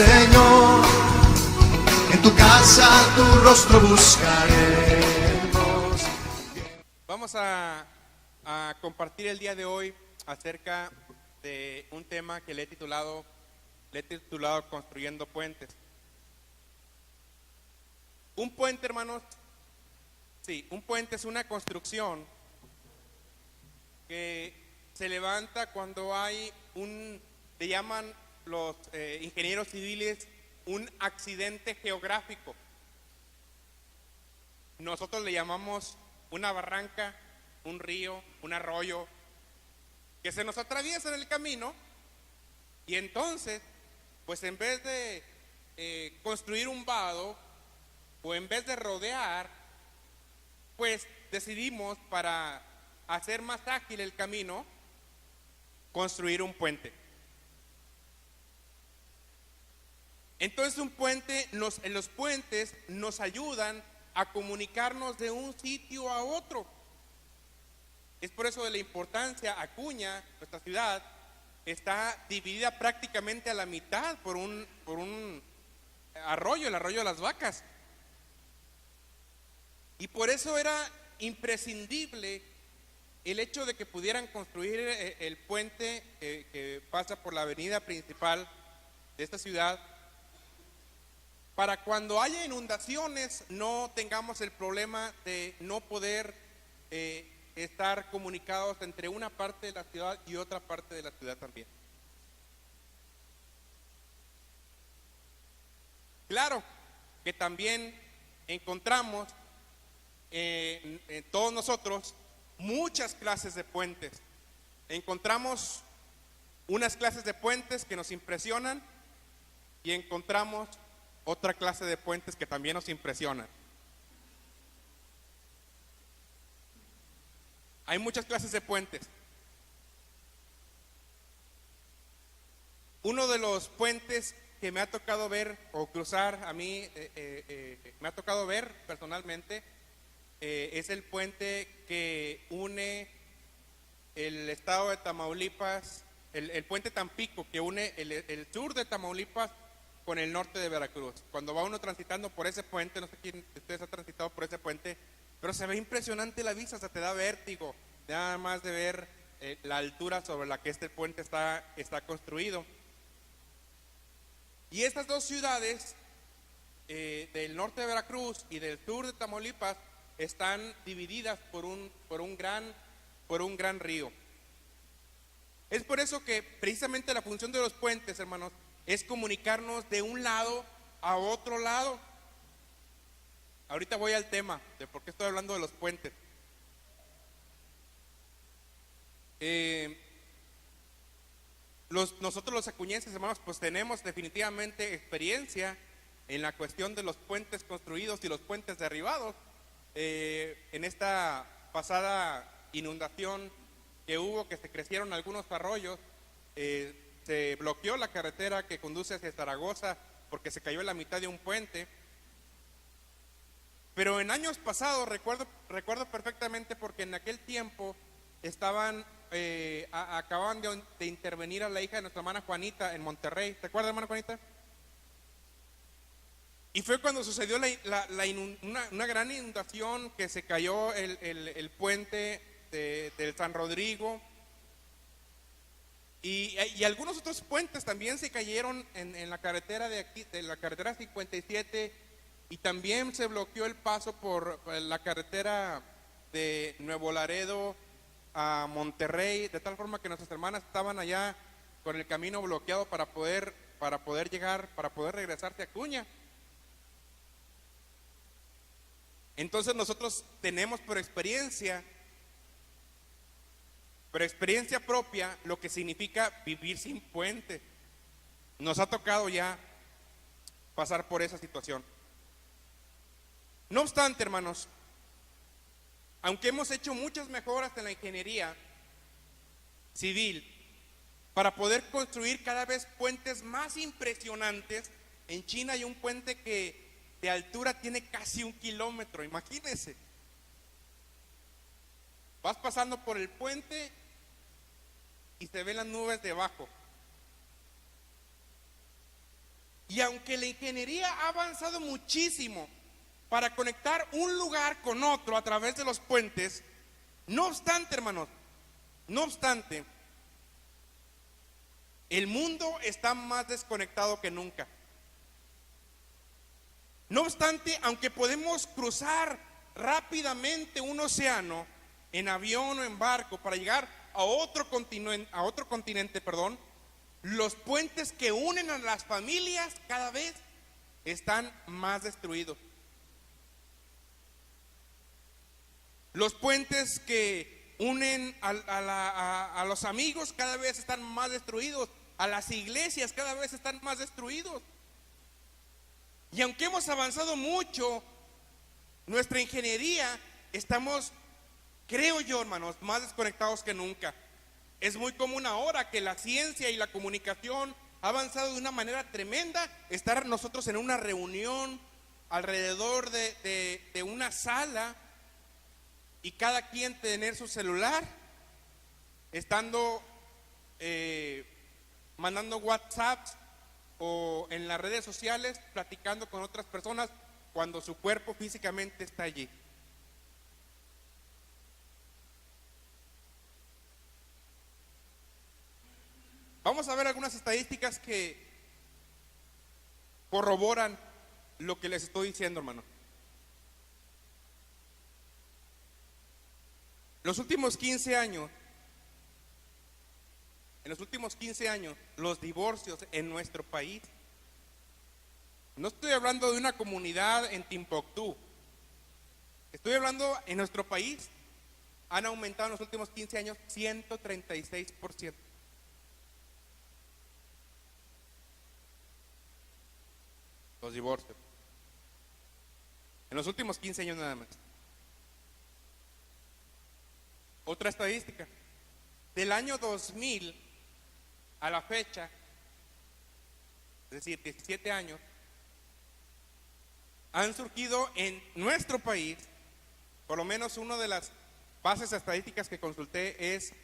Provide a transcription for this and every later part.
Señor, en tu casa tu rostro buscaremos. Vamos a compartir el día de hoy acerca de un tema que le he titulado Construyendo Puentes. Un puente, hermanos, sí, un puente es una construcción que se levanta cuando hay le llaman los ingenieros civiles, un accidente geográfico. Nosotros le llamamos una barranca, un río, un arroyo, que se nos atraviesa en el camino, y entonces, pues en vez de construir un vado, o en vez de rodear, pues decidimos, para hacer más ágil el camino, construir un puente. Entonces en los puentes nos ayudan a comunicarnos de un sitio a otro. Es por eso de la importancia. Acuña, nuestra ciudad, está dividida prácticamente a la mitad por un arroyo, el arroyo de las Vacas. Y por eso era imprescindible el hecho de que pudieran construir el puente que pasa por la avenida principal de esta ciudad, para cuando haya inundaciones no tengamos el problema de no poder estar comunicados entre una parte de la ciudad y otra parte de la ciudad también. Claro que también encontramos en todos nosotros muchas clases de puentes. Encontramos unas clases de puentes que nos impresionan y encontramos otra clase de puentes que también nos impresionan. Hay muchas clases de puentes. Uno de los puentes que me ha tocado ver o cruzar a mí, me ha tocado ver personalmente, es el puente que une el estado de Tamaulipas, el puente Tampico, que une el sur de Tamaulipas con el norte de Veracruz. Cuando va uno transitando por ese puente, no sé quién de ustedes ha transitado por ese puente, pero se ve impresionante la vista, o sea, te da vértigo, nada más de ver la altura sobre la que este puente está construido. Y estas dos ciudades, del norte de Veracruz y del sur de Tamaulipas, están divididas por un gran río. Es por eso que precisamente la función de los puentes, hermanos, es comunicarnos de un lado a otro lado. Ahorita voy al tema de por qué estoy hablando de los puentes. Nosotros los acuñenses, hermanos, pues tenemos definitivamente experiencia en la cuestión de los puentes construidos y los puentes derribados. En esta pasada inundación que hubo, que se crecieron algunos arroyos, se bloqueó la carretera que conduce hacia Zaragoza porque se cayó en la mitad de un puente. Pero en años pasados, recuerdo perfectamente, porque en aquel tiempo acababan de intervenir a la hija de nuestra hermana Juanita en Monterrey. ¿Te acuerdas, hermana Juanita? Y fue cuando sucedió una gran inundación, que se cayó el puente del San Rodrigo, y algunos otros puentes también se cayeron en la carretera de la carretera 57, y también se bloqueó el paso por la carretera de Nuevo Laredo a Monterrey, de tal forma que nuestras hermanas estaban allá con el camino bloqueado para poder regresarse a Acuña. Entonces nosotros tenemos por experiencia propia, lo que significa vivir sin puente. Nos ha tocado ya pasar por esa situación. No obstante, hermanos, aunque hemos hecho muchas mejoras en la ingeniería civil para poder construir cada vez puentes más impresionantes, en China hay un puente que de altura tiene casi 1 kilómetro, imagínense. Vas pasando por el puente y se ven las nubes debajo. Y aunque la ingeniería ha avanzado muchísimo para conectar un lugar con otro a través de los puentes, no obstante, hermanos, no obstante, el mundo está más desconectado que nunca. No obstante, aunque podemos cruzar rápidamente un océano en avión o en barco para llegar a otro continente, los puentes que unen a las familias cada vez están más destruidos. Los puentes que unen a los amigos cada vez están más destruidos. A las iglesias cada vez están más destruidos. Y aunque hemos avanzado mucho, nuestra ingeniería, estamos, creo yo, hermanos, más desconectados que nunca. Es muy común ahora que la ciencia y la comunicación ha avanzado de una manera tremenda. Estar nosotros en una reunión alrededor de una sala y cada quien tener su celular, estando mandando WhatsApps o en las redes sociales, platicando con otras personas cuando su cuerpo físicamente está allí. Vamos a ver algunas estadísticas que corroboran lo que les estoy diciendo, hermano. En los últimos 15 años, los divorcios en nuestro país, no estoy hablando de una comunidad en Timbuktu, estoy hablando en nuestro país, han aumentado en los últimos 15 años 136%. Los divorcios. En los últimos 15 años nada más. Otra estadística. Del año 2000 a la fecha, es decir, 17 años, han surgido en nuestro país, por lo menos una de las bases estadísticas que consulté es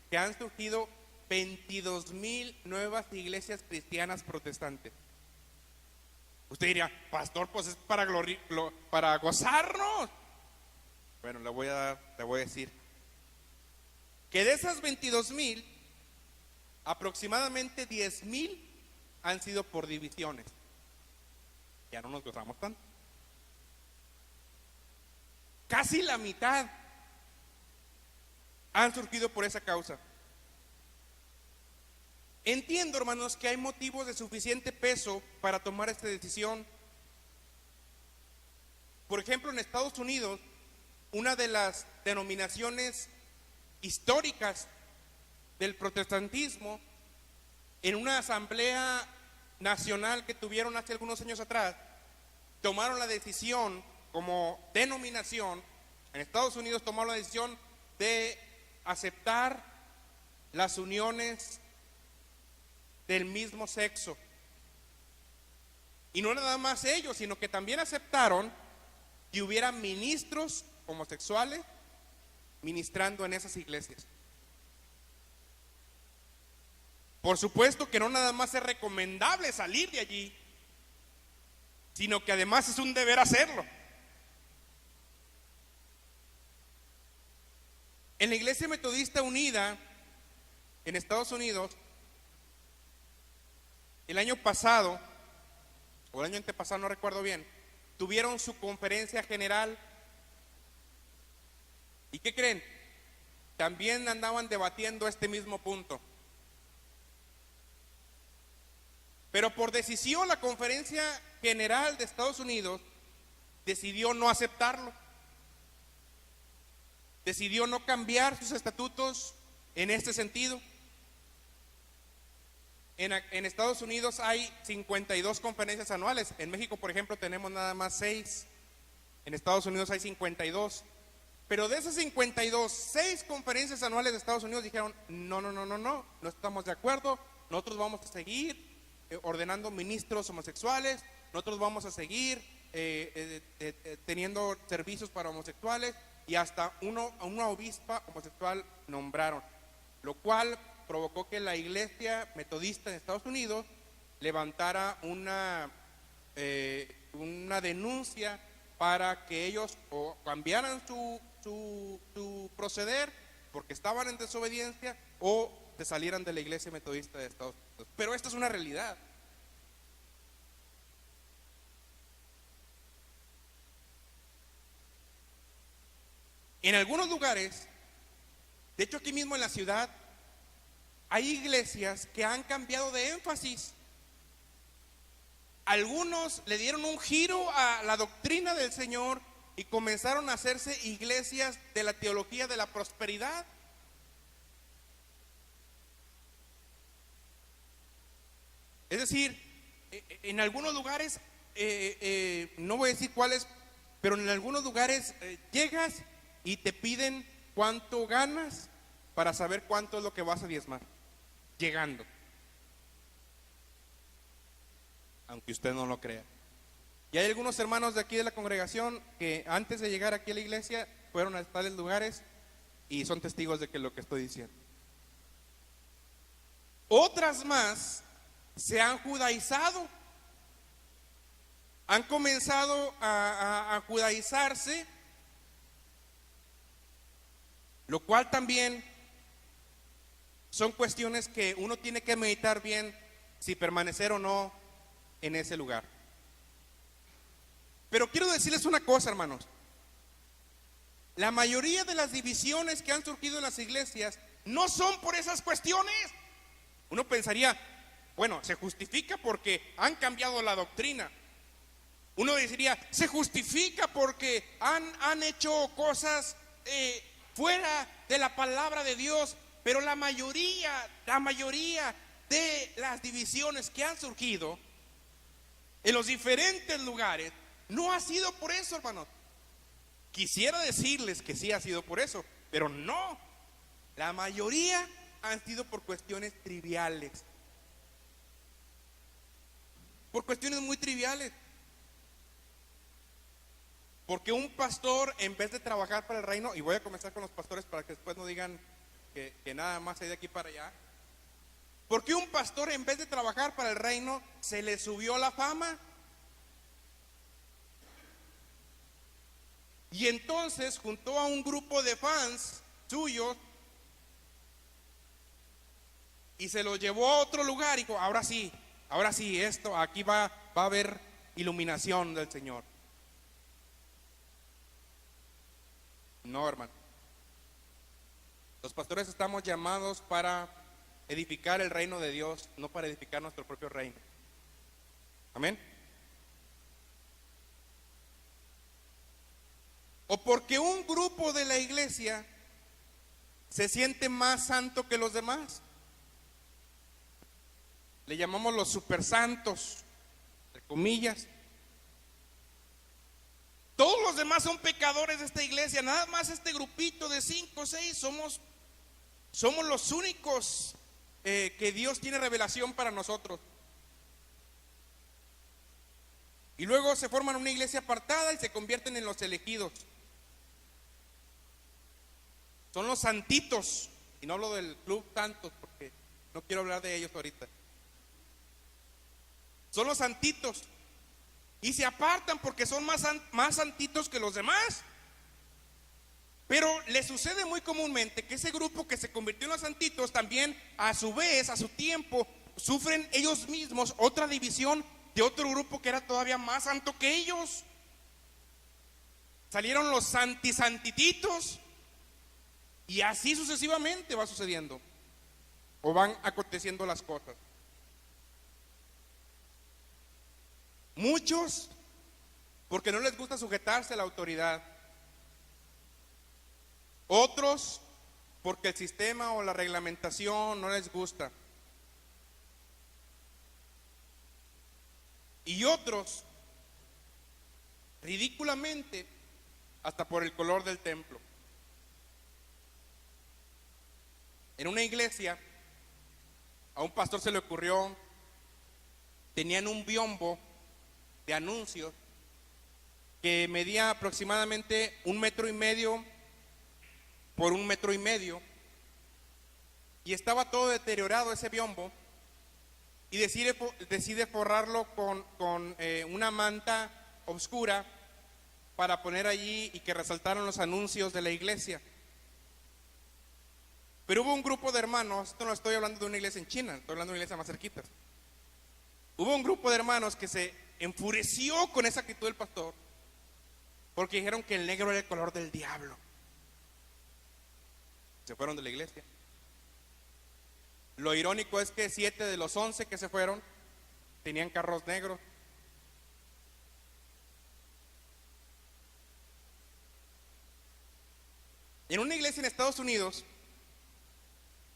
que han surgido 22,000 nuevas iglesias cristianas protestantes. Usted diría, pastor, pues es para gozarnos. Bueno, le voy a decir que de esas 22,000, aproximadamente 10,000 han sido por divisiones. Ya no nos gozamos tanto. Casi la mitad han surgido por esa causa. Entiendo, hermanos, que hay motivos de suficiente peso para tomar esta decisión. Por ejemplo, en Estados Unidos, una de las denominaciones históricas del protestantismo, en una asamblea nacional que tuvieron hace algunos años atrás, tomaron la decisión como denominación, en Estados Unidos tomaron la decisión de aceptar las uniones del mismo sexo. Y no nada más ellos, sino que también aceptaron que hubiera ministros homosexuales ministrando en esas iglesias. Por supuesto que no nada más es recomendable salir de allí, sino que además es un deber hacerlo. En la Iglesia Metodista Unida en Estados Unidos, el año pasado, o el año antepasado, no recuerdo bien, tuvieron su conferencia general. ¿Y qué creen? También andaban debatiendo este mismo punto. Pero por decisión, la conferencia general de Estados Unidos decidió no aceptarlo. Decidió no cambiar sus estatutos en este sentido. En Estados Unidos hay 52 conferencias anuales. En México, por ejemplo, tenemos nada más 6. En Estados Unidos hay 52. Pero de esas 52, 6 conferencias anuales de Estados Unidos dijeron, no estamos de acuerdo. Nosotros vamos a seguir ordenando ministros homosexuales. Nosotros vamos a seguir teniendo servicios para homosexuales. Y hasta una obispa homosexual nombraron. Lo cual provocó que la Iglesia Metodista en Estados Unidos levantara una denuncia para que ellos o cambiaran su proceder porque estaban en desobediencia o se salieran de la Iglesia Metodista de Estados Unidos. Pero esto es una realidad. En algunos lugares, de hecho aquí mismo en la ciudad, hay iglesias que han cambiado de énfasis. Algunos le dieron un giro a la doctrina del Señor y comenzaron a hacerse iglesias de la teología de la prosperidad. Es decir, en algunos lugares, no voy a decir cuáles, pero en algunos lugares llegas y te piden cuánto ganas para saber cuánto es lo que vas a diezmar, llegando. Aunque usted no lo crea. Y hay algunos hermanos de aquí de la congregación que antes de llegar aquí a la iglesia fueron a tales lugares y son testigos de que lo que estoy diciendo. Otras más se han judaizado, han comenzado a judaizarse, lo cual también son cuestiones que uno tiene que meditar bien si permanecer o no en ese lugar. Pero quiero decirles una cosa, hermanos. La mayoría de las divisiones que han surgido en las iglesias no son por esas cuestiones. Uno pensaría, bueno, se justifica porque han cambiado la doctrina. Uno diría, se justifica porque han hecho cosas fuera de la palabra de Dios. Pero la mayoría de las divisiones que han surgido en los diferentes lugares no ha sido por eso, hermanos. Quisiera decirles que sí ha sido por eso, pero no. La mayoría han sido por cuestiones triviales. Por cuestiones muy triviales. Porque un pastor, en vez de trabajar para el reino, y voy a comenzar con los pastores para que después no digan que nada más hay de aquí para allá. Porque un pastor, en vez de trabajar para el reino, se le subió la fama. Y entonces juntó a un grupo de fans suyos y se los llevó a otro lugar y dijo, ahora sí, aquí va a haber iluminación del Señor. No, hermano. Los pastores estamos llamados para edificar el reino de Dios, no para edificar nuestro propio reino. Amén. O porque un grupo de la iglesia se siente más santo que los demás. Le llamamos los supersantos, entre comillas. Todos los demás son pecadores de esta iglesia. Nada más este grupito de 5 o 6 somos los únicos que Dios tiene revelación para nosotros. Y luego se forman una iglesia apartada y se convierten en los elegidos. Son los santitos. Y no hablo del club santos porque no quiero hablar de ellos ahorita. Son los santitos. Y se apartan porque son más santitos que los demás. Pero le sucede muy comúnmente que ese grupo que se convirtió en los santitos también, a su vez, a su tiempo, sufren ellos mismos otra división de otro grupo que era todavía más santo que ellos. Salieron los santisantititos. Y así sucesivamente va sucediendo. O van aconteciendo las cosas. Muchos, porque no les gusta sujetarse a la autoridad. Otros, porque el sistema o la reglamentación no les gusta. Y otros, ridículamente, hasta por el color del templo. En una iglesia, a un pastor se le ocurrió, tenían un biombo de anuncios que medía aproximadamente 1,5 metros por 1,5 metros, y estaba todo deteriorado ese biombo, y decide forrarlo con una manta oscura para poner allí y que resaltaran los anuncios de la iglesia. Pero hubo un grupo de hermanos, esto no estoy hablando de una iglesia en China, estoy hablando de una iglesia más cerquita. Hubo un grupo de hermanos que se enfureció con esa actitud del pastor porque dijeron que el negro era el color del diablo. Se fueron de la iglesia. Lo irónico es que 7 de los 11 que se fueron tenían carros negros. En una iglesia en Estados Unidos,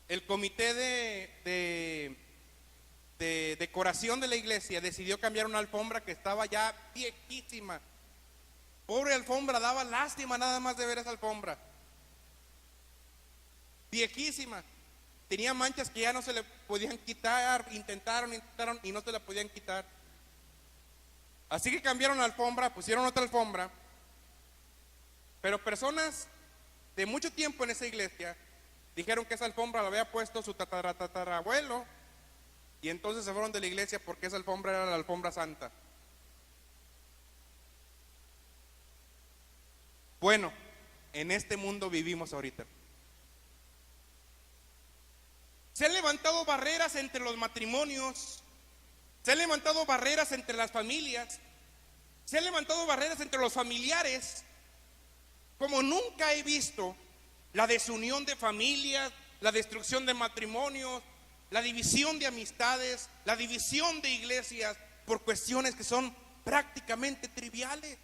el comité de decoración de la iglesia decidió cambiar una alfombra que estaba ya viejísima. Pobre alfombra, daba lástima nada más de ver esa alfombra. Viejísima. Tenía manchas que ya no se le podían quitar, intentaron y no se la podían quitar. Así que cambiaron la alfombra, pusieron otra alfombra. Pero personas de mucho tiempo en esa iglesia dijeron que esa alfombra la había puesto su tatarabuelo, y entonces se fueron de la iglesia porque esa alfombra era la alfombra santa. Bueno, en este mundo vivimos ahorita. Se han levantado barreras entre los matrimonios, se han levantado barreras entre las familias, se han levantado barreras entre los familiares, como nunca he visto la desunión de familias, la destrucción de matrimonios, la división de amistades, la división de iglesias por cuestiones que son prácticamente triviales.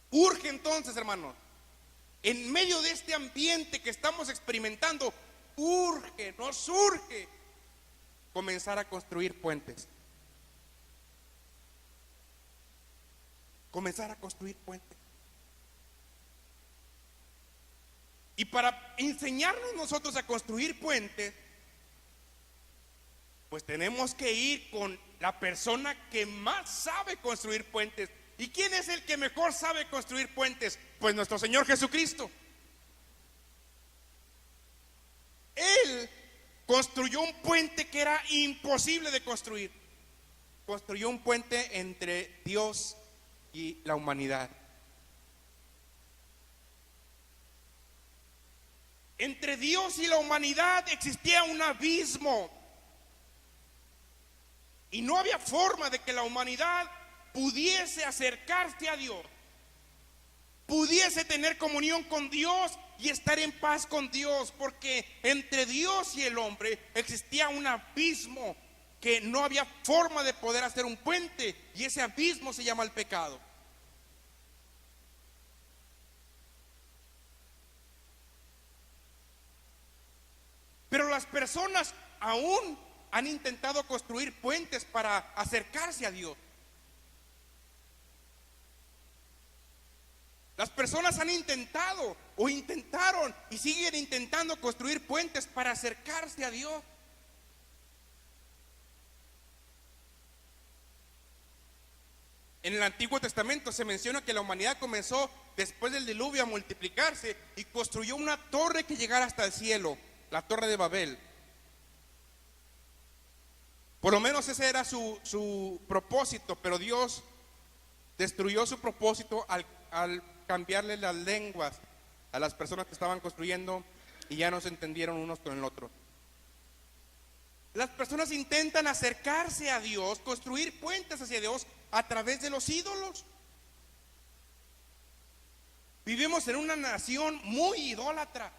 Urge entonces, hermanos, en medio de este ambiente que estamos experimentando, nos urge comenzar a construir puentes. Comenzar a construir puentes. Y para enseñarnos nosotros a construir puentes, pues tenemos que ir con la persona que más sabe construir puentes. ¿Y quién es el que mejor sabe construir puentes? Pues nuestro Señor Jesucristo. Él construyó un puente que era imposible de construir. Construyó un puente entre Dios y la humanidad. Entre Dios y la humanidad existía un abismo. Y no había forma de que la humanidad pudiese acercarse a Dios, pudiese tener comunión con Dios y estar en paz con Dios, porque entre Dios y el hombre existía un abismo que no había forma de poder hacer un puente, y ese abismo se llama el pecado. Pero las personas aún han intentado construir puentes para acercarse a Dios. Las personas han intentado o intentaron y siguen intentando construir puentes para acercarse a Dios. En el Antiguo Testamento se menciona que la humanidad comenzó después del diluvio a multiplicarse y construyó una torre que llegara hasta el cielo, la Torre de Babel. Por lo menos ese era su propósito, pero Dios destruyó su propósito al cambiarle las lenguas a las personas que estaban construyendo, y ya no se entendieron unos con el otro. Las personas intentan acercarse a Dios, construir puentes hacia Dios a través de los ídolos. Vivimos en una nación muy idólatra.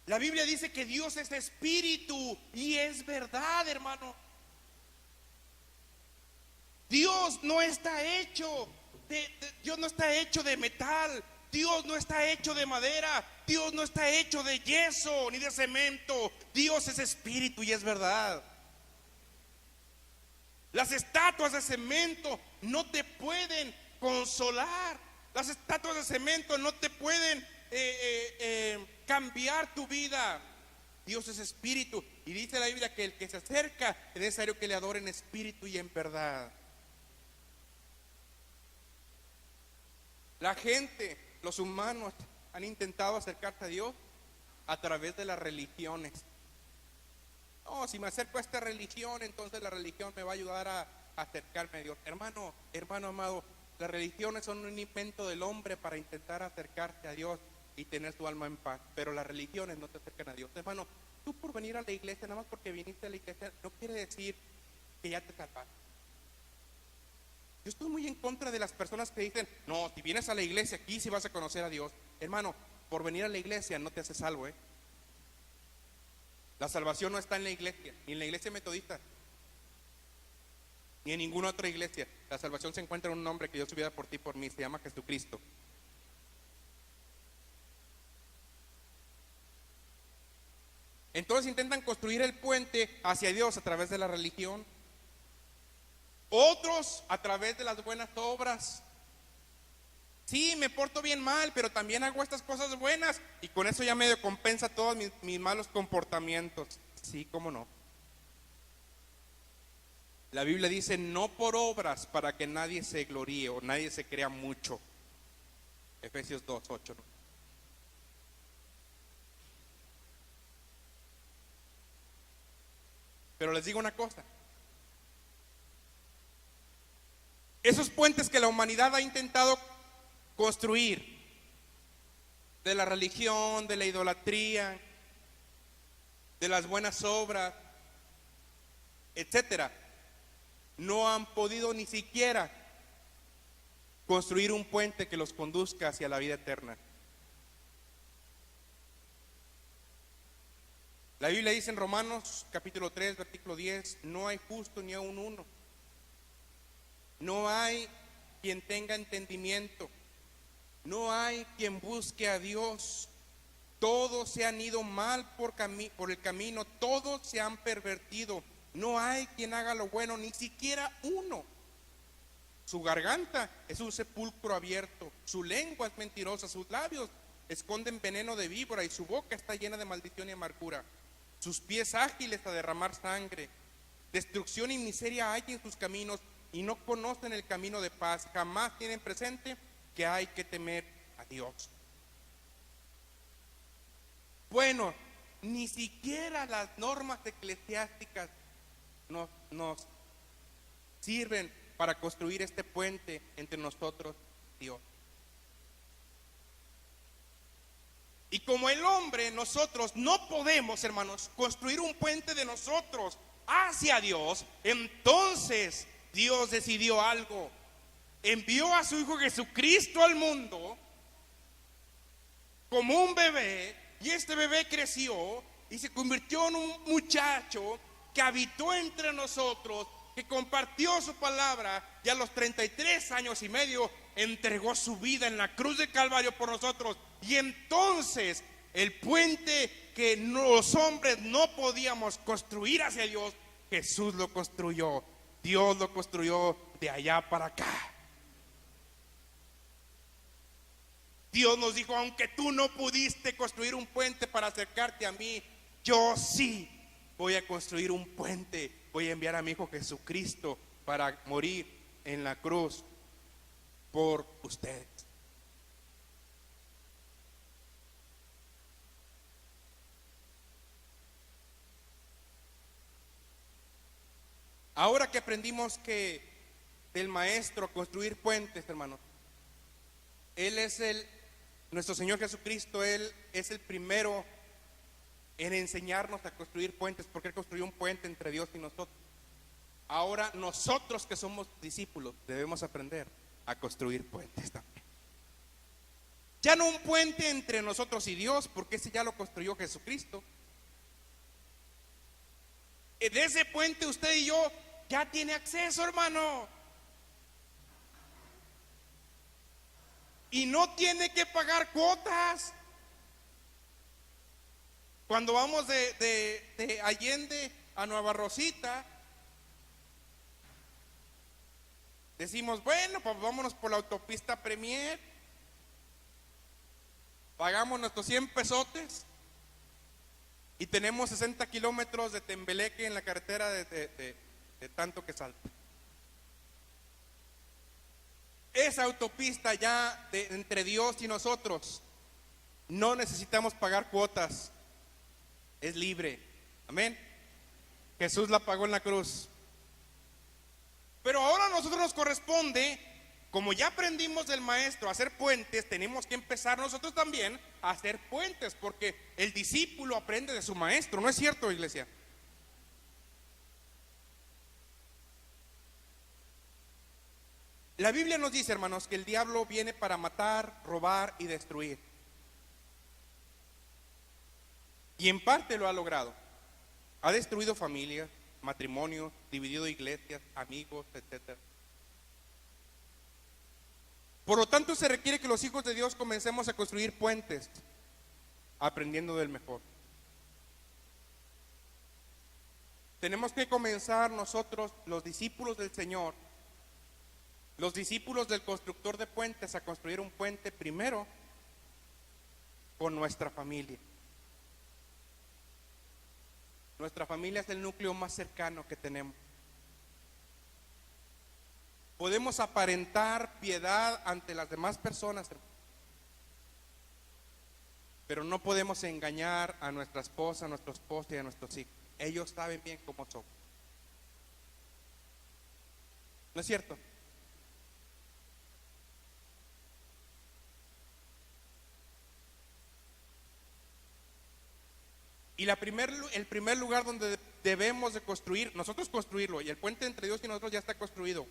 La Biblia dice que Dios es espíritu, y es verdad, hermano. Dios no está hecho Dios no está hecho de metal, Dios no está hecho de madera, Dios no está hecho de yeso ni de cemento. Dios es espíritu y es verdad. Las estatuas de cemento no te pueden consolar. Las estatuas de cemento no te pueden cambiar tu vida. Dios es espíritu, y dice la Biblia que el que se acerca es necesario que le adore en espíritu y en verdad. La gente, los humanos, han intentado acercarse a Dios a través de las religiones. No, si me acerco a esta religión, entonces la religión me va a ayudar a acercarme a Dios. Hermano, hermano amado, las religiones son un invento del hombre para intentar acercarse a Dios y tener su alma en paz, pero las religiones no te acercan a Dios. Hermano, tú por venir a la iglesia, nada más porque viniste a la iglesia, no quiere decir que ya te salvaste. Yo estoy muy en contra de las personas que dicen, no, si vienes a la iglesia aquí sí vas a conocer a Dios. Hermano, por venir a la iglesia no te haces salvo, ¿eh? La salvación no está en la iglesia, ni en la iglesia metodista, ni en ninguna otra iglesia. La salvación se encuentra en un nombre que dio su vida por ti y por mí, se llama Jesucristo. Entonces intentan construir el puente hacia Dios a través de la religión. Otros a través de las buenas obras. Sí, me porto bien mal, pero también hago estas cosas buenas y con eso ya medio compensa todos mis malos comportamientos. Sí, cómo no. La Biblia dice, no por obras para que nadie se gloríe o nadie se crea mucho. Efesios 2:8. Pero les digo una cosa. Esos puentes que la humanidad ha intentado construir, de la religión, de la idolatría, de las buenas obras, etcétera, no han podido ni siquiera construir un puente que los conduzca hacia la vida eterna. La Biblia dice en Romanos capítulo 3, versículo 10, no hay justo ni aun uno. No hay quien tenga entendimiento. No hay quien busque a Dios. Todos se han ido mal por el camino. Todos se han pervertido. No hay quien haga lo bueno, ni siquiera uno. Su garganta es un sepulcro abierto. Su lengua es mentirosa. Sus labios esconden veneno de víbora y su boca está llena de maldición y amargura. Sus pies ágiles a derramar sangre. Destrucción y miseria hay en sus caminos y no conocen el camino de paz. Jamás tienen presente que hay que temer a Dios. Bueno, ni siquiera las normas eclesiásticas nos sirven para construir este puente entre nosotros y Dios. Y como el hombre, nosotros no podemos, hermanos, construir un puente de nosotros hacia Dios. Entonces Dios decidió algo. Envió a su Hijo Jesucristo al mundo como un bebé, y este bebé creció y se convirtió en un muchacho que habitó entre nosotros, que compartió su palabra, y a los 33 años y medio entregó su vida en la cruz de Calvario por nosotros. Y entonces el puente que los hombres no podíamos construir hacia Dios, Jesús lo construyó. Dios lo construyó de allá para acá. Dios nos dijo, aunque tú no pudiste construir un puente para acercarte a mí, yo sí voy a construir un puente. Voy a enviar a mi Hijo Jesucristo para morir en la cruz por ustedes. Ahora que aprendimos que del Maestro construir puentes, hermanos, Él es nuestro Señor Jesucristo, Él es el primero en enseñarnos a construir puentes, porque Él construyó un puente entre Dios y nosotros. Ahora nosotros que somos discípulos debemos aprender a construir puentes también. Ya no un puente entre nosotros y Dios, porque ese ya lo construyó Jesucristo. De ese puente usted y yo ya tiene acceso, hermano. Y no tiene que pagar cuotas. Cuando vamos de Allende a Nueva Rosita, decimos, bueno, pues vámonos por la autopista Premier. Pagamos nuestros 100 pesotes y tenemos 60 kilómetros de tembeleque en la carretera de tanto que salta. Esa autopista ya entre Dios y nosotros No necesitamos pagar cuotas, es libre. Amén. Jesús la pagó en la cruz. Pero ahora a nosotros nos corresponde, como ya aprendimos del maestro a hacer puentes, tenemos que empezar nosotros también a hacer puentes, porque el discípulo aprende de su maestro, ¿no es cierto, iglesia? La Biblia nos dice, hermanos, que el diablo viene para matar, robar y destruir. Y en parte lo ha logrado. Ha destruido familias, matrimonios, dividido iglesias, amigos, etc. Por lo tanto, se requiere que los hijos de Dios comencemos a construir puentes, aprendiendo del mejor. Tenemos que comenzar nosotros, los discípulos del Señor, los discípulos del constructor de puentes, a construir un puente primero con nuestra familia. Nuestra familia es el núcleo más cercano que tenemos. Podemos aparentar piedad ante las demás personas, pero no podemos engañar a nuestra esposa, a nuestro esposo y a nuestros hijos. Ellos saben bien cómo somos. ¿No es cierto? Y el primer lugar donde debemos de construir, nosotros construirlo, y el puente entre Dios y nosotros ya está construido.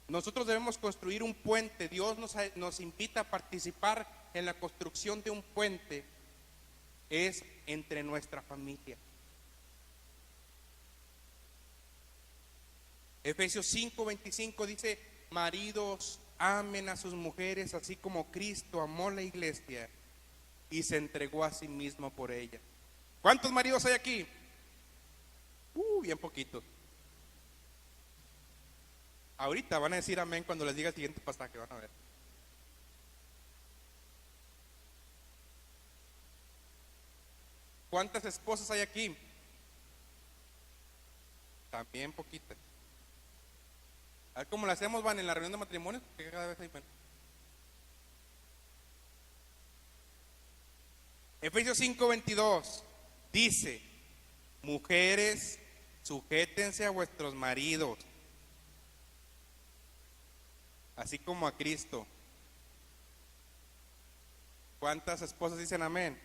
Nosotros debemos construir un puente. Dios nos invita a participar en la construcción de un puente. Es entre nuestra familia. Efesios 5:25 dice: maridos, amen a sus mujeres así como Cristo amó la iglesia y se entregó a sí mismo por ella. ¿Cuántos maridos hay aquí? Bien poquitos. Ahorita van a decir amén cuando les diga el siguiente pasaje, van a ver. ¿Cuántas esposas hay aquí? También poquitas. A ver cómo lo hacemos, van en la reunión de matrimonios, porque cada vez hay menos. Efesios 5:22 dice: mujeres, sujétense a vuestros maridos, así como a Cristo. ¿Cuántas esposas dicen amén?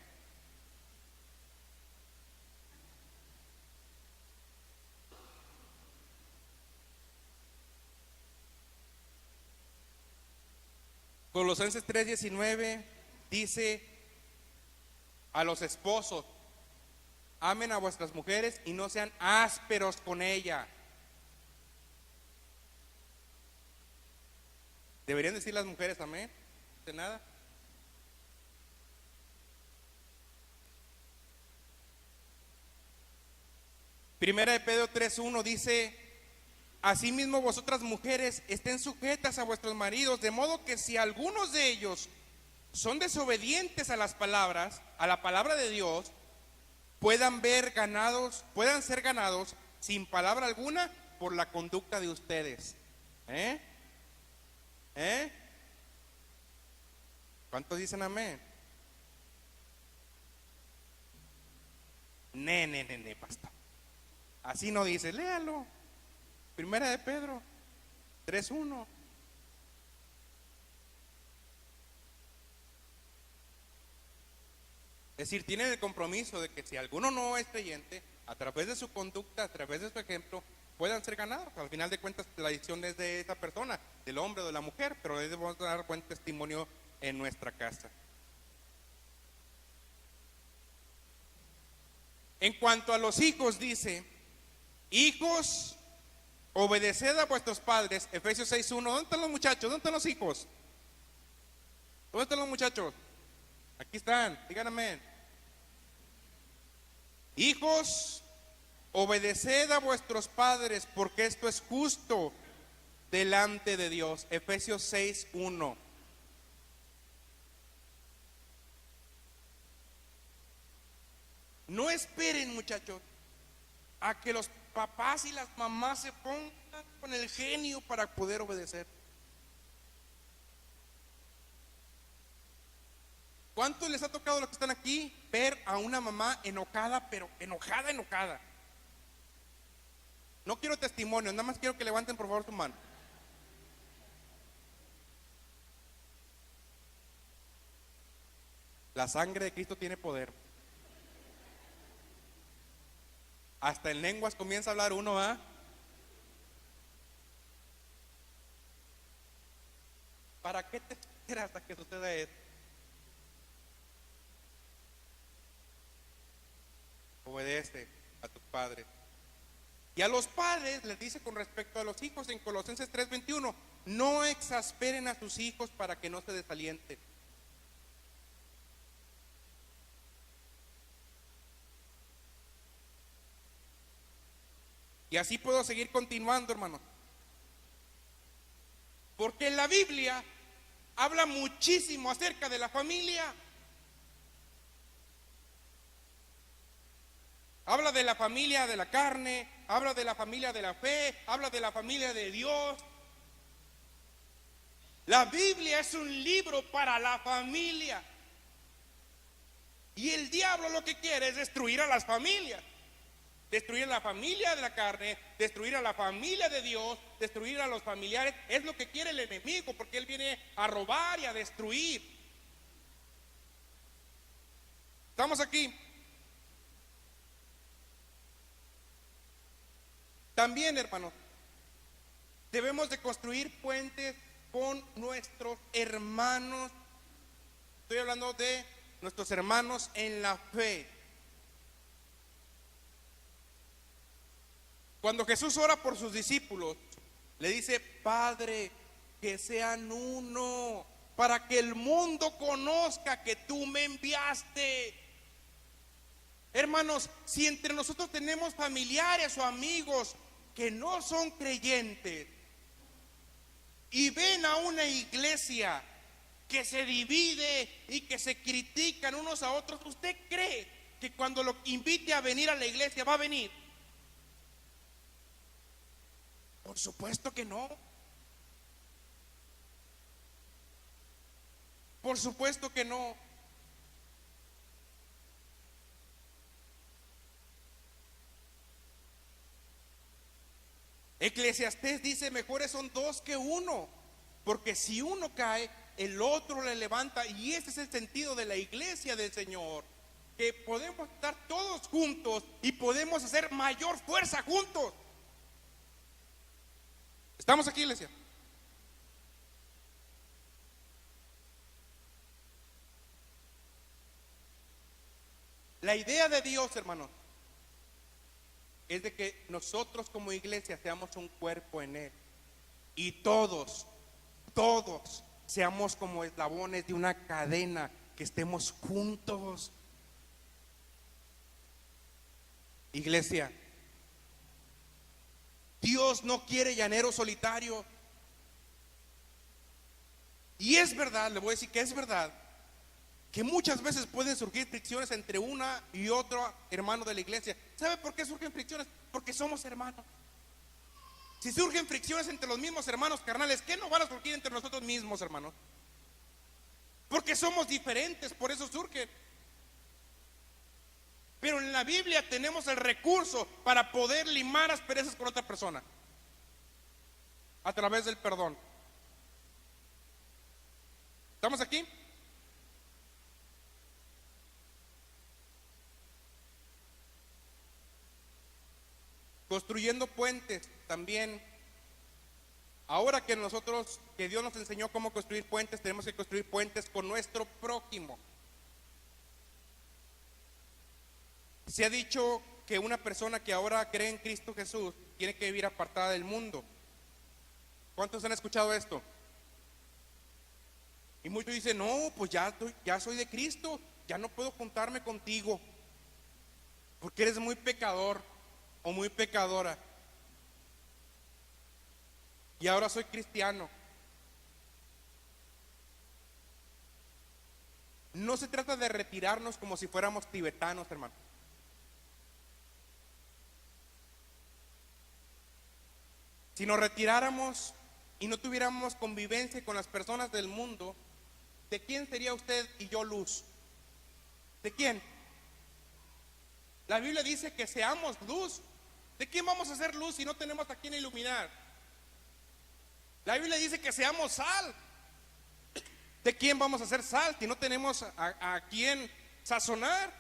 Colosenses 3:19 dice a los esposos: amen a vuestras mujeres y no sean ásperos con ella. ¿Deberían decir las mujeres amén? ¿De nada? Primera de Pedro 3:1 dice: asimismo vosotras mujeres estén sujetas a vuestros maridos, de modo que si algunos de ellos son desobedientes a las palabras, a la palabra de Dios, puedan ser ganados sin palabra alguna por la conducta de ustedes. ¿Cuántos dicen amén? Pastor. Así no dice, léalo. Primera de Pedro 3:1. Es decir, tienen el compromiso de que si alguno no es creyente, a través de su conducta, a través de su ejemplo, puedan ser ganados. Al final de cuentas, la decisión es de esa persona, del hombre o de la mujer, pero debemos dar buen testimonio en nuestra casa. En cuanto a los hijos, dice: hijos, obedeced a vuestros padres. Efesios 6:1. ¿Dónde están los muchachos? ¿Dónde están los hijos? ¿Dónde están los muchachos? Aquí están, digan amén. Hijos, obedeced a vuestros padres, porque esto es justo delante de Dios. Efesios 6:1. No esperen, muchachos, a que los papás y las mamás se pongan con el genio para poder obedecer. ¿Cuántos les ha tocado, los que están aquí, ver a una mamá enojada, pero enojada, enojada? No quiero testimonios, nada más quiero que levanten por favor su mano. La sangre de Cristo tiene poder. Hasta en lenguas comienza a hablar uno, ¿va? ¿Para qué te esperas hasta que suceda esto? Obedece a tus padres. Y a los padres les dice con respecto a los hijos en Colosenses 3:21, no exasperen a sus hijos para que no se desalienten. Y así puedo seguir continuando, hermanos. Porque la Biblia habla muchísimo acerca de la familia. Habla de la familia de la carne, habla de la familia de la fe, habla de la familia de Dios. La Biblia es un libro para la familia. Y el diablo lo que quiere es destruir a las familias. Destruir a la familia de la carne, destruir a la familia de Dios, destruir a los familiares. Es lo que quiere el enemigo, porque él viene a robar y a destruir. ¿Estamos aquí? También, hermanos, debemos de construir puentes con nuestros hermanos. Estoy hablando de nuestros hermanos en la fe. Cuando Jesús ora por sus discípulos, le dice: Padre, que sean uno, para que el mundo conozca que tú me enviaste. Hermanos, si entre nosotros tenemos familiares o amigos que no son creyentes y ven a una iglesia que se divide y que se critican unos a otros, ¿usted cree que cuando lo invite a venir a la iglesia va a venir? Por supuesto que no. Por supuesto que no. Eclesiastés dice: mejores son dos que uno, porque si uno cae, el otro le levanta. Y ese es el sentido de la iglesia del Señor, que podemos estar todos juntos y podemos hacer mayor fuerza juntos. ¿Estamos aquí, iglesia? La idea de Dios, hermanos, es de que nosotros como iglesia seamos un cuerpo en Él. Y todos seamos como eslabones de una cadena, que estemos juntos. Iglesia, Dios no quiere llaneros solitarios. Y es verdad, le voy a decir que es verdad, que muchas veces pueden surgir fricciones entre una y otro hermano de la iglesia. ¿Sabe por qué surgen fricciones? Porque somos hermanos. Si surgen fricciones entre los mismos hermanos carnales, ¿qué no van a surgir entre nosotros mismos, hermanos? Porque somos diferentes, por eso surgen. Pero en la Biblia tenemos el recurso para poder limar asperezas con otra persona a través del perdón. ¿Estamos aquí? Construyendo puentes también. Ahora que nosotros, que Dios nos enseñó cómo construir puentes, tenemos que construir puentes con nuestro prójimo. Se ha dicho que una persona que ahora cree en Cristo Jesús tiene que vivir apartada del mundo. ¿Cuántos han escuchado esto? Y muchos dicen: no, pues ya soy de Cristo, ya no puedo juntarme contigo porque eres muy pecador o muy pecadora. Y ahora soy cristiano. No se trata de retirarnos como si fuéramos tibetanos, hermano. Si nos retiráramos y no tuviéramos convivencia con las personas del mundo, ¿de quién sería usted y yo luz? ¿De quién? La Biblia dice que seamos luz. ¿De quién vamos a ser luz si no tenemos a quién iluminar? La Biblia dice que seamos sal. ¿De quién vamos a ser sal si no tenemos a quién sazonar?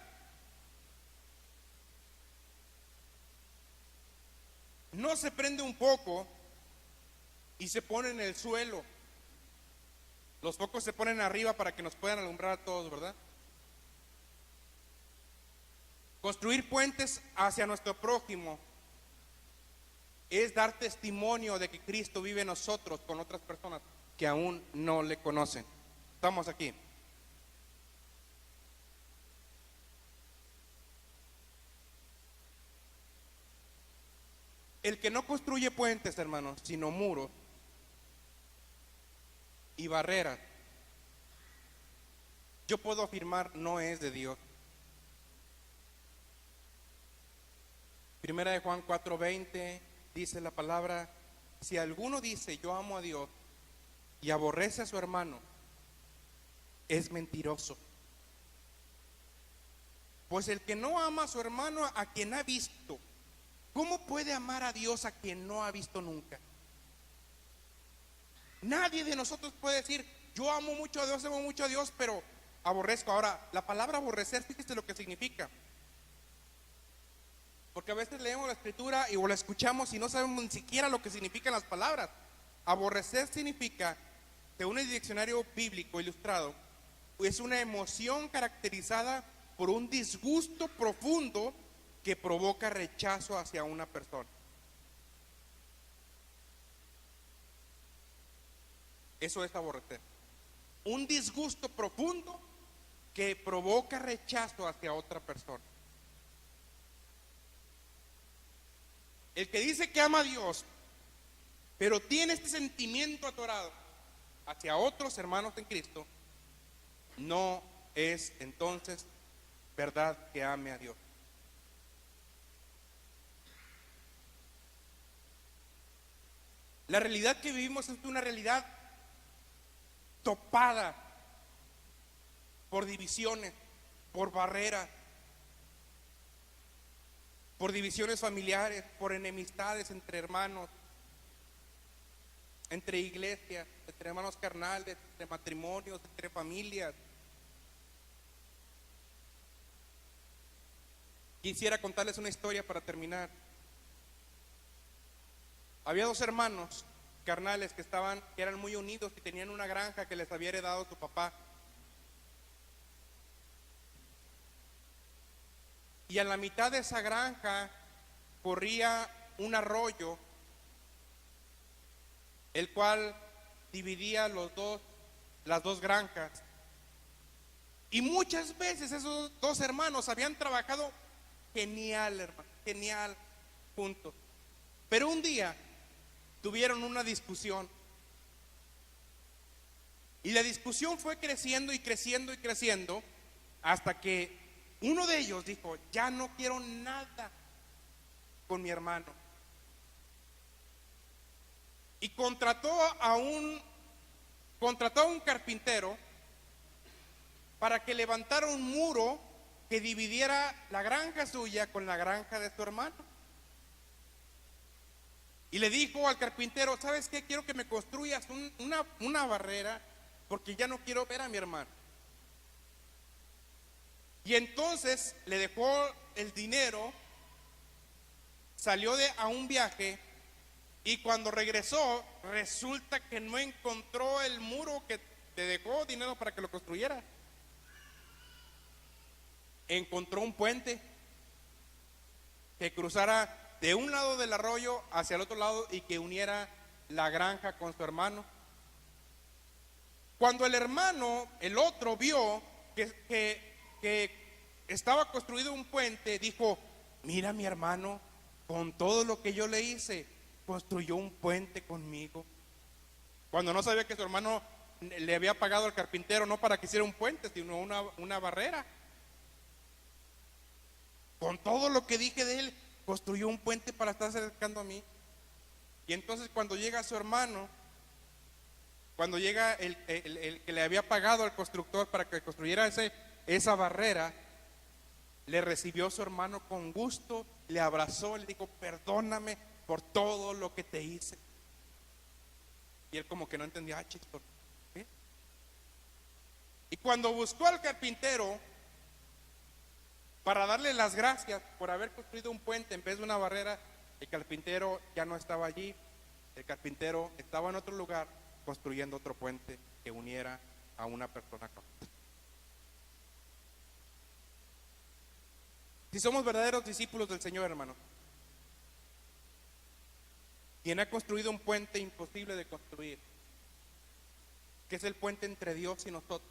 No se prende un foco y se pone en el suelo. Los focos se ponen arriba para que nos puedan alumbrar a todos, ¿verdad? Construir puentes hacia nuestro prójimo es dar testimonio de que Cristo vive en nosotros con otras personas que aún no le conocen. Estamos aquí. El que no construye puentes, hermanos, sino muros y barreras, yo puedo afirmar no es de Dios. Primera de Juan 4:20 dice la palabra: si alguno dice yo amo a Dios y aborrece a su hermano, es mentiroso. Pues el que no ama a su hermano a quien ha visto, ¿cómo puede amar a Dios a quien no ha visto nunca? Nadie de nosotros puede decir yo amo mucho a Dios, pero aborrezco. Ahora, la palabra aborrecer, fíjese lo que significa. Porque a veces leemos la escritura y la escuchamos y no sabemos ni siquiera lo que significan las palabras. Aborrecer significa, según el diccionario bíblico ilustrado, es una emoción caracterizada por un disgusto profundo que provoca rechazo hacia una persona. Eso es aborrecer. Un disgusto profundo que provoca rechazo hacia otra persona. El que dice que ama a Dios, pero tiene este sentimiento atorado hacia otros hermanos en Cristo, no es entonces verdad que ame a Dios. La realidad que vivimos es una realidad topada por divisiones, por barreras, por divisiones familiares, por enemistades entre hermanos, entre iglesias, entre hermanos carnales, entre matrimonios, entre familias. Quisiera contarles una historia para terminar. Había dos hermanos carnales que eran muy unidos y tenían una granja que les había heredado su papá. Y a la mitad de esa granja corría un arroyo, el cual dividía las dos granjas. Y muchas veces esos dos hermanos habían trabajado genial, hermano, genial, juntos. Pero un día tuvieron una discusión. Y la discusión fue creciendo y creciendo y creciendo hasta que uno de ellos dijo: ya no quiero nada con mi hermano. Y contrató a un carpintero para que levantara un muro que dividiera la granja suya con la granja de su hermano. Y le dijo al carpintero: ¿sabes qué? Quiero que me construyas una barrera porque ya no quiero ver a mi hermano. Y entonces le dejó el dinero, salió a un viaje y cuando regresó resulta que no encontró el muro que le dejó dinero para que lo construyera. Encontró un puente que cruzara de un lado del arroyo hacia el otro lado y que uniera la granja con su hermano. Cuando el otro vio que estaba construido un puente, dijo: mira, mi hermano, con todo lo que yo le hice, construyó un puente conmigo. Cuando no sabía que su hermano le había pagado al carpintero no para que hiciera un puente, sino una barrera. Con todo lo que dije de él, construyó un puente para estar acercando a mí. Y entonces cuando llega su hermano, Cuando llega el que le había pagado al constructor para que construyera esa barrera, le recibió su hermano con gusto, le abrazó, le dijo, perdóname por todo lo que te hice. Y él como que no entendía, chicos, ¿qué? Y cuando buscó al carpintero para darle las gracias por haber construido un puente en vez de una barrera, el carpintero ya no estaba allí. El carpintero estaba en otro lugar construyendo otro puente que uniera a una persona con otra. Si somos verdaderos discípulos del Señor, hermano, quien ha construido un puente imposible de construir, que es el puente entre Dios y nosotros,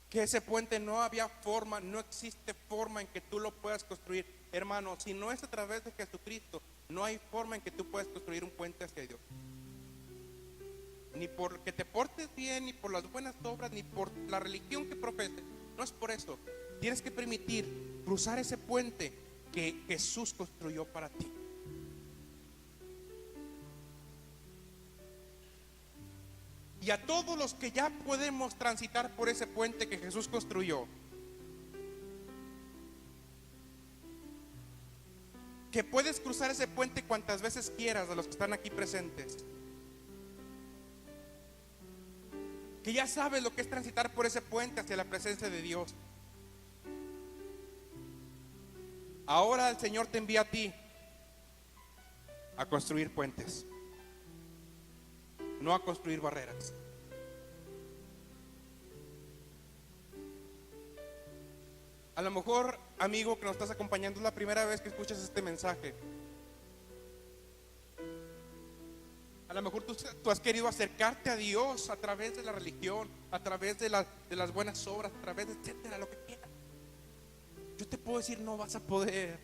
que ese puente no había forma, no existe forma en que tú lo puedas construir, hermano. Si no es a través de Jesucristo, no hay forma en que tú puedas construir un puente hacia Dios. Ni porque te portes bien, ni por las buenas obras, ni por la religión que profeses. No es por eso. Tienes que permitir cruzar ese puente que Jesús construyó para ti. Y a todos los que ya podemos transitar por ese puente que Jesús construyó, que puedes cruzar ese puente cuantas veces quieras, de los que están aquí presentes, que ya sabes lo que es transitar por ese puente hacia la presencia de Dios. Ahora el Señor te envía a ti a construir puentes, no a construir barreras. A lo mejor, amigo que nos estás acompañando, es la primera vez que escuchas este mensaje. A lo mejor tú has querido acercarte a Dios a través de la religión, a través de las buenas obras, a través de etcétera, lo que quieras. Yo te puedo decir, no vas a poder.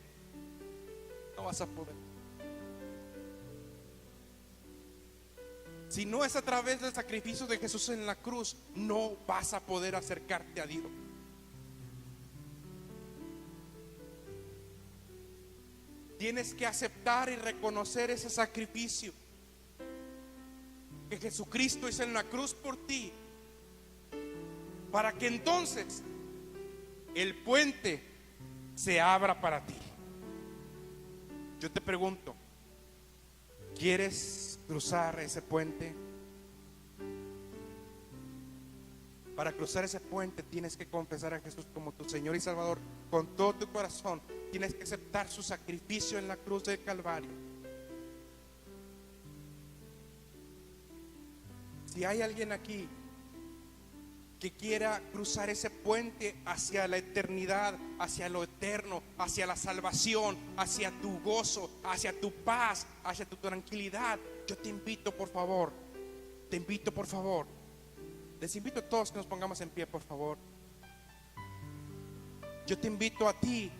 No vas a poder. Si no es a través del sacrificio de Jesús en la cruz, no vas a poder acercarte a Dios. Tienes que aceptar y reconocer ese sacrificio que Jesucristo hizo en la cruz por ti, para que entonces el puente se abra para ti. Yo te pregunto, ¿quieres cruzar ese puente? Para cruzar ese puente tienes que confesar a Jesús como tu Señor y Salvador con todo tu corazón. Tienes que aceptar su sacrificio en la cruz del Calvario. Si hay alguien aquí que quiera cruzar ese puente hacia la eternidad, hacia lo eterno, hacia la salvación, hacia tu gozo, hacia tu paz, hacia tu tranquilidad, yo te invito, por favor, les invito a todos que nos pongamos en pie, por favor. Yo te invito a ti,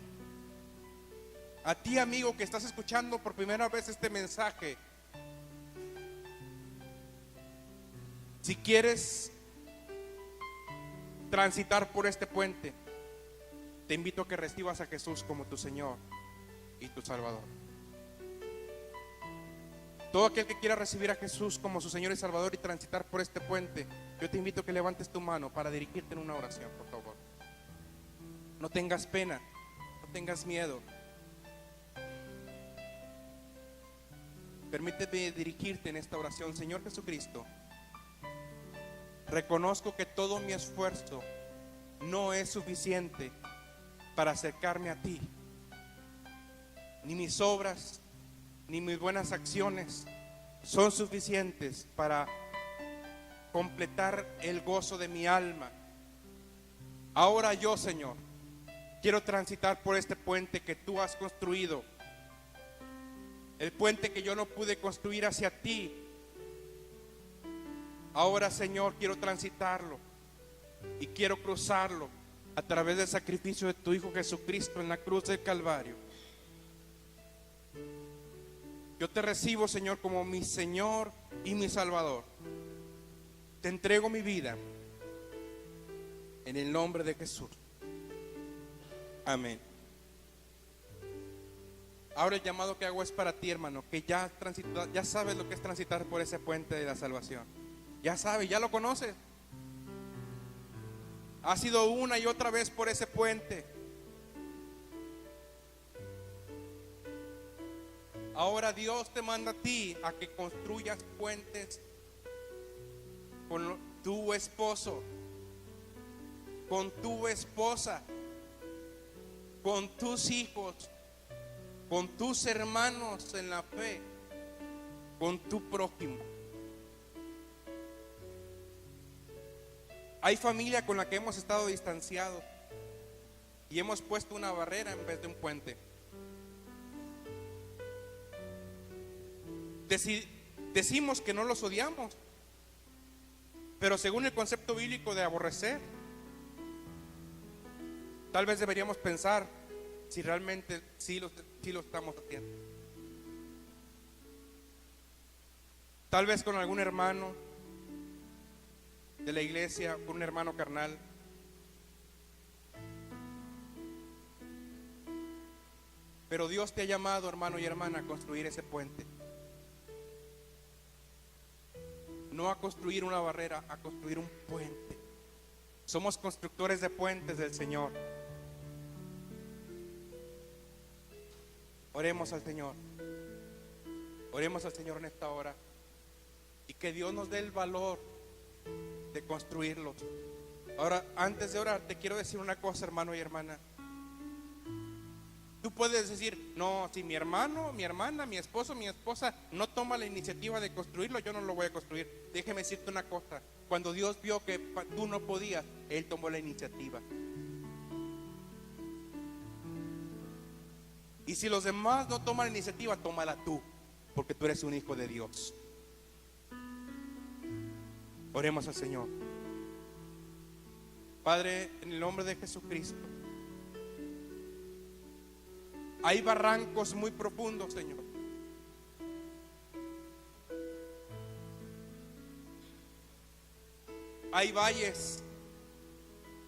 amigo, que estás escuchando por primera vez este mensaje. Si quieres transitar por este puente, te invito a que recibas a Jesús como tu Señor y tu Salvador. Todo aquel que quiera recibir a Jesús como su Señor y Salvador y transitar por este puente, yo te invito a que levantes tu mano para dirigirte en una oración, por favor. No tengas pena, no tengas miedo. Permíteme dirigirte en esta oración. Señor Jesucristo, reconozco que todo mi esfuerzo no es suficiente para acercarme a ti. Ni mis obras, ni mis buenas acciones son suficientes para completar el gozo de mi alma. Ahora yo, Señor, quiero transitar por este puente que tú has construido, el puente que yo no pude construir hacia ti. Ahora, Señor, quiero transitarlo y quiero cruzarlo a través del sacrificio de tu Hijo Jesucristo en la cruz del Calvario. Yo te recibo, Señor, como mi Señor y mi Salvador. Te entrego mi vida en el nombre de Jesús. Amén. Ahora el llamado que hago es para ti, hermano, que ya sabes lo que es transitar por ese puente de la salvación. Ya sabes, ya lo conoces. Has ido una y otra vez por ese puente. Ahora Dios te manda a ti a que construyas puentes con tu esposo, con tu esposa, con tus hijos, con tus hermanos en la fe, con tu prójimo. Hay familia con la que hemos estado distanciados y hemos puesto una barrera en vez de un puente. Decimos que no los odiamos, pero según el concepto bíblico de aborrecer, tal vez deberíamos pensar si realmente sí lo estamos haciendo. Tal vez con algún hermano de la iglesia, con un hermano carnal. Pero Dios te ha llamado, hermano y hermana, a construir ese puente. No a construir una barrera, a construir un puente. Somos constructores de puentes del Señor. Oremos al Señor. Oremos al Señor en esta hora. Y que Dios nos dé el valor de construirlos. Ahora, antes de orar, te quiero decir una cosa, hermano y hermana. Tú puedes decir, no, si mi hermano, mi hermana, mi esposo, mi esposa no toma la iniciativa de construirlo, yo no lo voy a construir. Déjeme decirte una cosa, cuando Dios vio que tú no podías, Él tomó la iniciativa. Y si los demás no toman la iniciativa, tómala tú, porque tú eres un hijo de Dios. Oremos al Señor. Padre, en el nombre de Jesucristo, hay barrancos muy profundos, Señor. Hay valles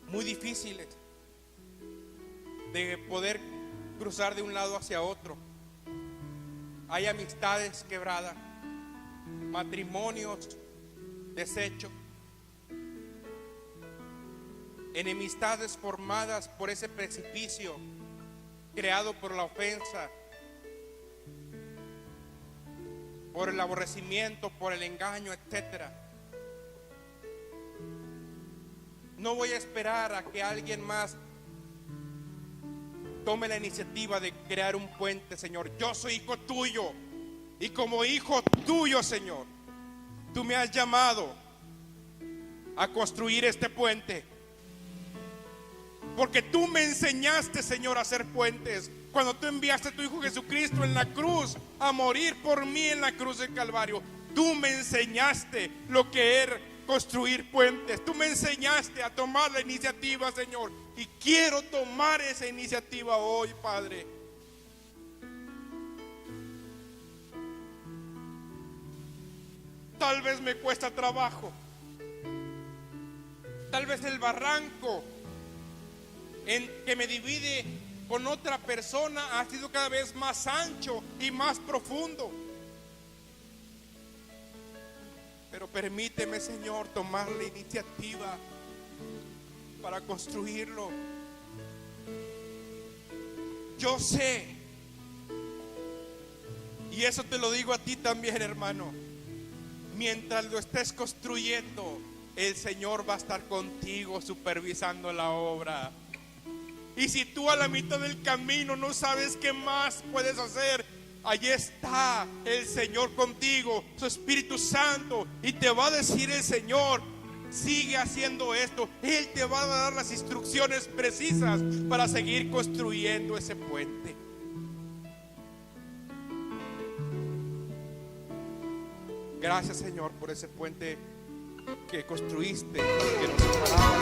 muy difíciles de poder cruzar de un lado hacia otro. Hay amistades quebradas, matrimonios deshechos, enemistades formadas por ese precipicio creado por la ofensa, por el aborrecimiento, por el engaño, etcétera. No voy a esperar a que alguien más tome la iniciativa de crear un puente, Señor. Yo soy hijo tuyo y como hijo tuyo, Señor, tú me has llamado a construir este puente. Porque tú me enseñaste, Señor, a hacer puentes. Cuando tú enviaste a tu Hijo Jesucristo en la cruz a morir por mí en la cruz del Calvario, tú me enseñaste lo que era construir puentes. Tú me enseñaste a tomar la iniciativa, Señor. Y quiero tomar esa iniciativa hoy, Padre. Tal vez me cuesta trabajo. Tal vez el barranco en que me divide con otra persona ha sido cada vez más ancho y más profundo. Pero permíteme, Señor, tomar la iniciativa para construirlo. Yo sé, y eso te lo digo a ti también, hermano, mientras lo estés construyendo, el Señor va a estar contigo supervisando la obra. Y si tú a la mitad del camino no sabes qué más puedes hacer, allí está el Señor contigo, su Espíritu Santo, y te va a decir el Señor, sigue haciendo esto. Él te va a dar las instrucciones precisas para seguir construyendo ese puente. Gracias, Señor, por ese puente que construiste, que nos separaba.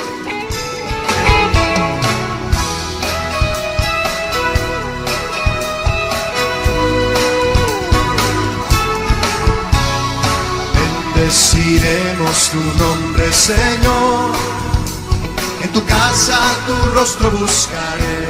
Bendeciremos tu nombre, Señor. En tu casa tu rostro buscaré.